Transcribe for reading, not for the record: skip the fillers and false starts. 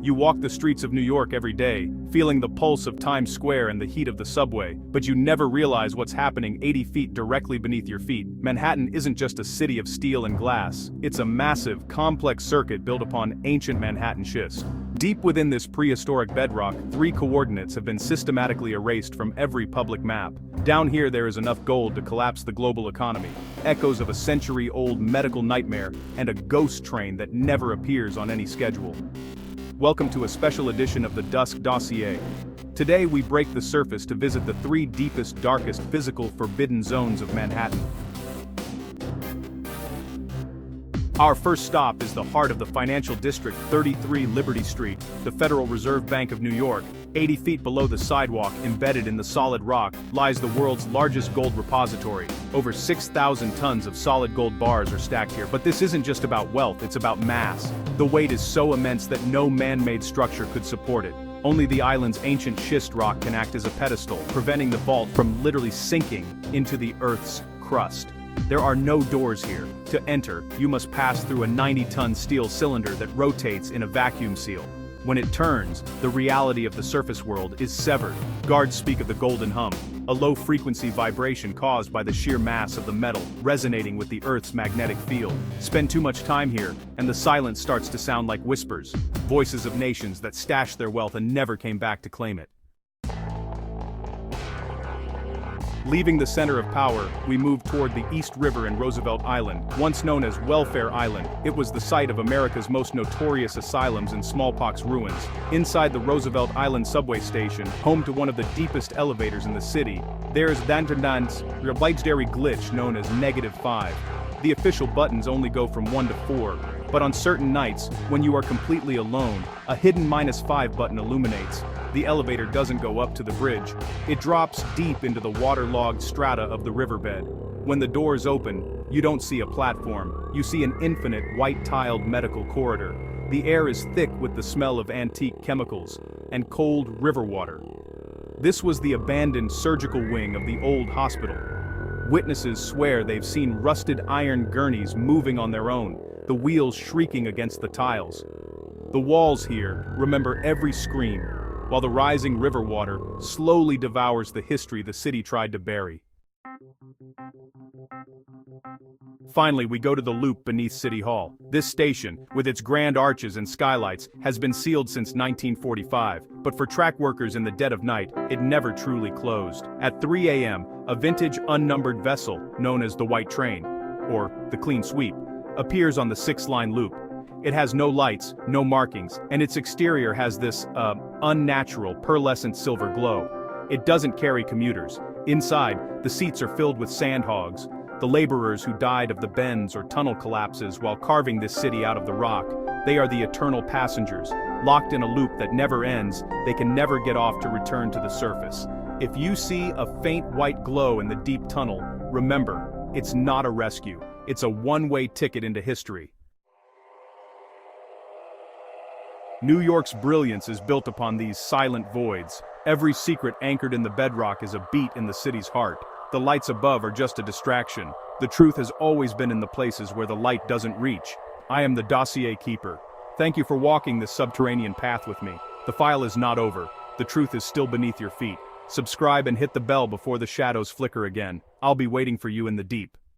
You walk the streets of New York every day, feeling the pulse of Times Square and the heat of the subway, but you never realize what's happening 80 feet directly beneath your feet. Manhattan isn't just a city of steel and glass, it's a massive, complex circuit built upon ancient Manhattan schist. Deep within this prehistoric bedrock, 3 coordinates have been systematically erased from every public map. Down here there is enough gold to collapse the global economy, echoes of a century-old medical nightmare, and a ghost train that never appears on any schedule. Welcome to a special edition of the Dusk Dossier. Today we break the surface to visit the 3 deepest, darkest physical forbidden zones of Manhattan. Our first stop is the heart of the financial district, 33 Liberty Street, the Federal Reserve Bank of New York. 80 feet below the sidewalk, embedded in the solid rock, lies the world's largest gold repository. Over 6,000 tons of solid gold bars are stacked here, but this isn't just about wealth, it's about mass. The weight is so immense that no man-made structure could support it. Only the island's ancient schist rock can act as a pedestal, preventing the vault from literally sinking into the Earth's crust. There are no doors here. To enter, you must pass through a 90-ton steel cylinder that rotates in a vacuum seal. When it turns, the reality of the surface world is severed. Guards speak of the golden hum, a low-frequency vibration caused by the sheer mass of the metal resonating with the Earth's magnetic field. Spend too much time here, and the silence starts to sound like whispers, voices of nations that stashed their wealth and never came back to claim it. Leaving the center of power, we move toward the East River and Roosevelt Island. Once known as Welfare Island, it was the site of America's most notorious asylums and smallpox ruins. Inside the Roosevelt Island subway station, home to one of the deepest elevators in the city, there's Dandrandans, a legendary glitch known as -5. The official buttons only go from 1 to 4, but on certain nights, when you are completely alone, a hidden -5 button illuminates. The elevator doesn't go up to the bridge. It drops deep into the waterlogged strata of the riverbed. When the doors open, you don't see a platform. You see an infinite white-tiled medical corridor. The air is thick with the smell of antique chemicals and cold river water. This was the abandoned surgical wing of the old hospital. Witnesses swear they've seen rusted iron gurneys moving on their own, the wheels shrieking against the tiles. The walls here remember every scream, while the rising river water slowly devours the history the city tried to bury. Finally, we go to the loop beneath City Hall. This station, with its grand arches and skylights, has been sealed since 1945, but for track workers in the dead of night, it never truly closed. At 3 a.m., a vintage unnumbered vessel, known as the White Train, or the Clean Sweep, appears on the 6-line loop. It has no lights, no markings, and its exterior has this, unnatural, pearlescent silver glow. It doesn't carry commuters. Inside, the seats are filled with sandhogs, the laborers who died of the bends or tunnel collapses while carving this city out of the rock. They are the eternal passengers, locked in a loop that never ends. They can never get off to return to the surface. If you see a faint white glow in the deep tunnel, remember, it's not a rescue. It's a one-way ticket into history. New York's brilliance is built upon these silent voids. Every secret anchored in the bedrock is a beat in the city's heart. The lights above are just a distraction. The truth has always been in the places where the light doesn't reach. I am the Dossier Keeper. Thank you for walking this subterranean path with me. The file is not over. The truth is still beneath your feet. Subscribe and hit the bell before the shadows flicker again. I'll be waiting for you in the deep.